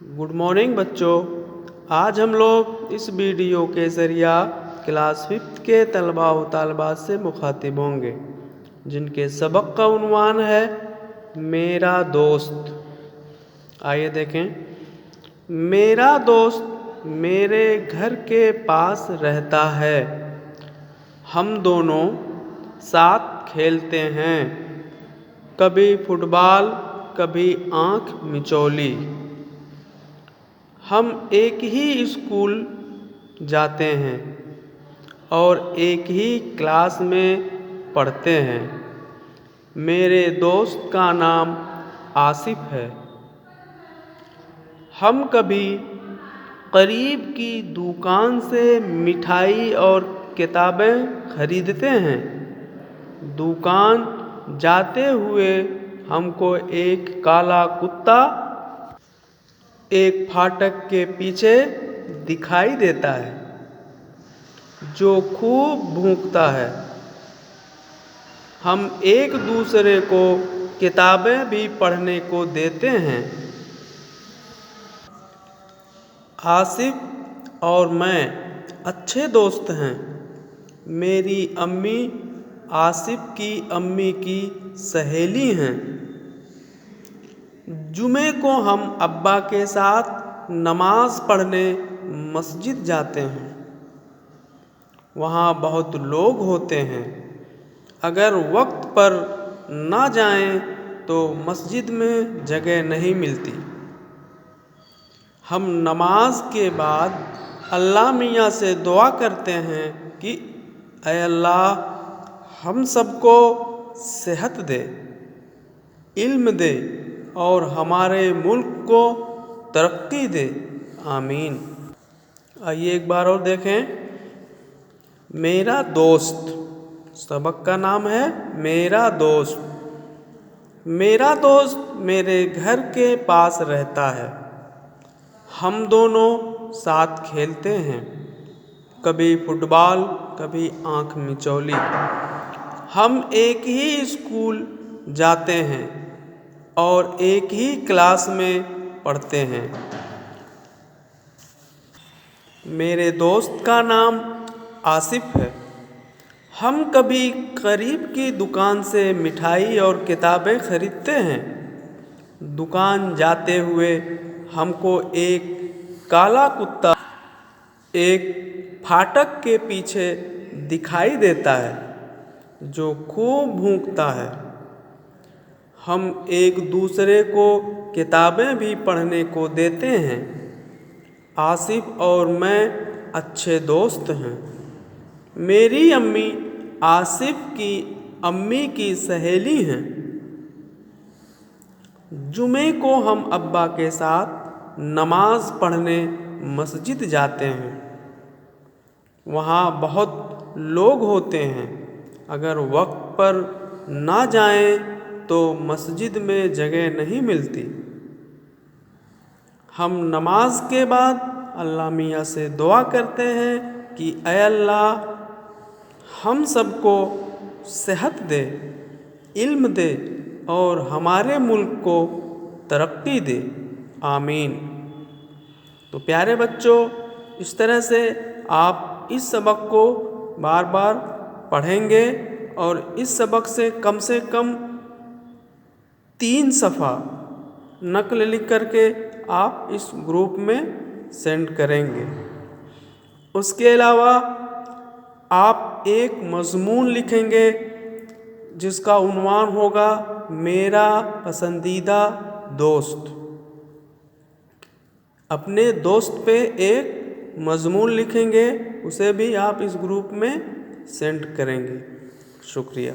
Good morning बच्चों। आज हम लोग इस वीडियो के ज़रिया क्लास 5 के तलबा व तालिबात से मुखातिब होंगे जिनके सबक का उन्वान है मेरा दोस्त। आइए देखें। मेरा दोस्त मेरे घर के पास रहता है। हम दोनों साथ खेलते हैं, कभी फुटबॉल कभी आँख मिचौली। हम एक ही स्कूल जाते हैं और एक ही क्लास में पढ़ते हैं। मेरे दोस्त का नाम आसिफ है। हम कभी करीब की दुकान से मिठाई और किताबें खरीदते हैं। दुकान जाते हुए हमको एक काला कुत्ता एक फाटक के पीछे दिखाई देता है जो खूब भौंकता है। हम एक दूसरे को किताबें भी पढ़ने को देते हैं। आसिफ और मैं अच्छे दोस्त हैं। मेरी अम्मी आसिफ की अम्मी की सहेली हैं। जुमे को हम अब्बा के साथ नमाज पढ़ने मस्जिद जाते हैं। वहाँ बहुत लोग होते हैं। अगर वक्त पर ना जाएं तो मस्जिद में जगह नहीं मिलती। हम नमाज के बाद अल्लाह मियाँ से दुआ करते हैं कि ऐ अल्लाह हम सबको सेहत दे, इल्म दे और हमारे मुल्क को तरक्की दे, आमीन। आइए एक बार और देखें। मेरा दोस्त, सबक का नाम है मेरा दोस्त। मेरा दोस्त मेरे घर के पास रहता है। हम दोनों साथ खेलते हैं, कभी फुटबॉल कभी आँख मिचौली। हम एक ही स्कूल जाते हैं और एक ही क्लास में पढ़ते हैं। मेरे दोस्त का नाम आसिफ है। हम कभी करीब की दुकान से मिठाई और किताबें खरीदते हैं। दुकान जाते हुए हमको एक काला कुत्ता एक फाटक के पीछे दिखाई देता है जो खूब भौंकता है। हम एक दूसरे को किताबें भी पढ़ने को देते हैं। आसिफ और मैं अच्छे दोस्त हैं। मेरी अम्मी आसिफ की अम्मी की सहेली हैं। जुमे को हम अब्बा के साथ नमाज पढ़ने मस्जिद जाते हैं। वहाँ बहुत लोग होते हैं। अगर वक्त पर ना जाएं तो मस्जिद में जगह नहीं मिलती। हम नमाज के बाद अल्लाह मियाँ से दुआ करते हैं कि ऐ अल्लाह हम सबको सेहत दे, इल्म दे और हमारे मुल्क को तरक्की दे, आमीन। तो प्यारे बच्चों, इस तरह से आप इस सबक को बार बार पढ़ेंगे और इस सबक से कम 3 सफ़ा नकल लिख करके आप इस ग्रुप में सेंड करेंगे। उसके अलावा आप एक मज़मून लिखेंगे जिसका उन्वान होगा मेरा पसंदीदा दोस्त। अपने दोस्त पे एक मज़मून लिखेंगे, उसे भी आप इस ग्रुप में सेंड करेंगे। शुक्रिया।